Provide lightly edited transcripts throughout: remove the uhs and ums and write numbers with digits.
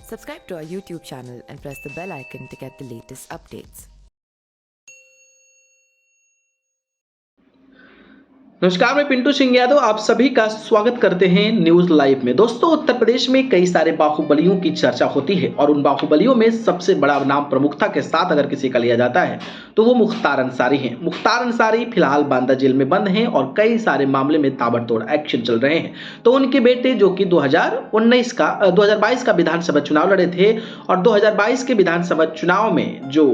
Subscribe to our YouTube channel and press the bell icon to get the latest updates. नमस्कार, मैं पिंटू सिंह यादव आप सभी का स्वागत करते हैं न्यूज लाइव में। दोस्तों, उत्तर प्रदेश में कई सारे बाहुबलियों की चर्चा होती है और उन बाहुबलियों में सबसे बड़ा नाम प्रमुखता के साथ अगर किसी का लिया जाता है तो वो मुख्तार अंसारी हैं। मुख्तार अंसारी फिलहाल बांदा जेल में बंद हैं और कई सारे मामले में ताबड़तोड़ एक्शन चल रहे हैं। तो उनके बेटे जो कि 2022 का विधानसभा चुनाव लड़े थे और 2022 के विधानसभा चुनाव में जो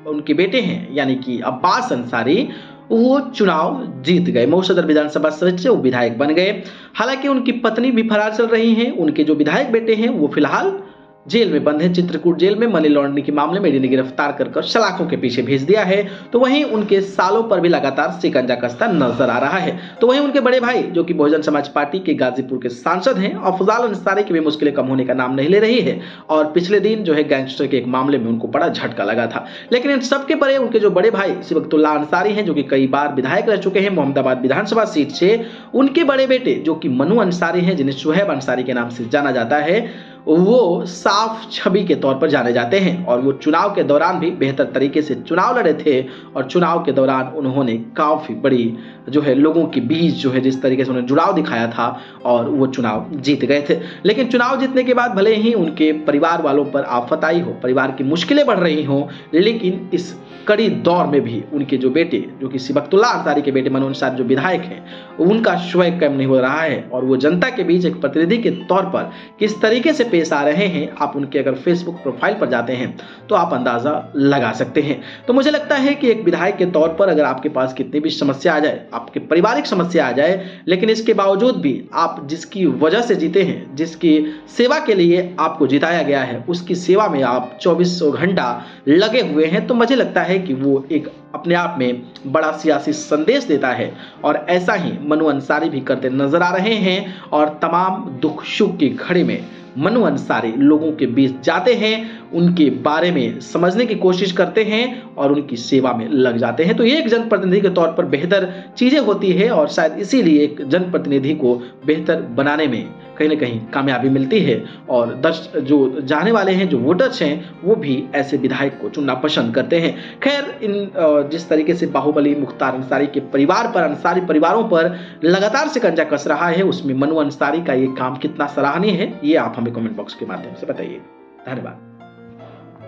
उनके बेटे हैं यानी कि अब्बास अंसारी वो चुनाव जीत गए। मऊ सदर विधानसभा सदस्य वो विधायक बन गए। हालांकि उनकी पत्नी भी फरार चल रही हैं। उनके जो विधायक बेटे हैं वो फिलहाल जेल में बंद है। चित्रकूट जेल में मनी लॉन्ड्रिंग के मामले में ईडी ने गिरफ्तार कर सलाखों के पीछे भेज दिया है। तो वहीं उनके सालों पर भी लगातार शिकंजा कसता नजर आ रहा है। तो वहीं उनके बड़े भाई जो कि बहुजन समाज पार्टी के गाजीपुर के सांसद हैं, अफजाल अंसारी की भी मुश्किलें कम होने का नाम नहीं ले रही है और पिछले दिन जो है गैंगस्टर के एक मामले में उनको बड़ा झटका लगा था। लेकिन इन सबके परे उनके जो बड़े भाई सिबकतुल्लाह अंसारी हैं जो कि कई बार विधायक रह चुके हैं मोहम्मदाबाद विधानसभा सीट से, उनके बड़े बेटे जो कि मनु अंसारी हैं जिन्हें शुहैब अंसारी के नाम से जाना जाता है, वो साफ छवि के तौर पर जाने जाते हैं और वो चुनाव के दौरान भी बेहतर तरीके से चुनाव लड़े थे और चुनाव के दौरान उन्होंने काफी बड़ी जो है लोगों के बीच जो है जिस तरीके से उन्होंने जुड़ाव दिखाया था और वो चुनाव जीत गए थे। लेकिन चुनाव जीतने के बाद भले ही उनके परिवार वालों पर आफत आई हो, परिवार की मुश्किलें बढ़ रही हो, लेकिन इस कड़ी दौर में भी उनके जो बेटे जो कि सिबकतुल्लाह अंसारी के बेटे मनु अंसारी जो विधायक हैं उनका श्वय कम नहीं हो रहा है और वो जनता के बीच एक प्रतिनिधि के तौर पर किस तरीके से पेश आ रहे हैं, आप उनके अगर फेसबुक प्रोफाइल पर जाते हैं तो आप अंदाजा लगा सकते हैं। तो मुझे लगता है कि एक विधायक के तौर पर अगर आपके पास कितनी भी समस्या आ जाए, आपके पारिवारिक समस्या आ जाए, लेकिन इसके बावजूद भी आप जिसकी वजह से जीते हैं, जिसकी सेवा के लिए आपको जिताया गया है, उसकी सेवा में आप 24 घंटा लगे हुए हैं, तो मुझे लगता है कि वो एक अपने आप में बड़ा सियासी संदेश देता है और ऐसा ही मनु अंसारी भी करते नजर आ रहे हैं और तमाम दुख सुख की घड़ी में मनु अंसारी लोगों के बीच जाते हैं, उनके बारे में समझने की कोशिश करते हैं और उनकी सेवा में लग जाते हैं। तो ये एक जनप्रतिनिधि के तौर पर बेहतर चीजें होती है और शायद इसीलिए एक जनप्रतिनिधि को बेहतर बनाने में कहीं ना कहीं कामयाबी मिलती है और जो जाने वाले हैं, जो वोटर्स हैं, वो भी ऐसे विधायक को चुनना पसंद करते हैं। खैर, इन जिस तरीके से बाहुबली मुख्तार अंसारी के परिवार पर, अंसारी परिवारों पर लगातार शिकंजा कस रहा है, उसमें मनु अंसारी का ये काम कितना सराहनीय है, ये आप हमें कमेंट बॉक्स के माध्यम से बताइए। धन्यवाद।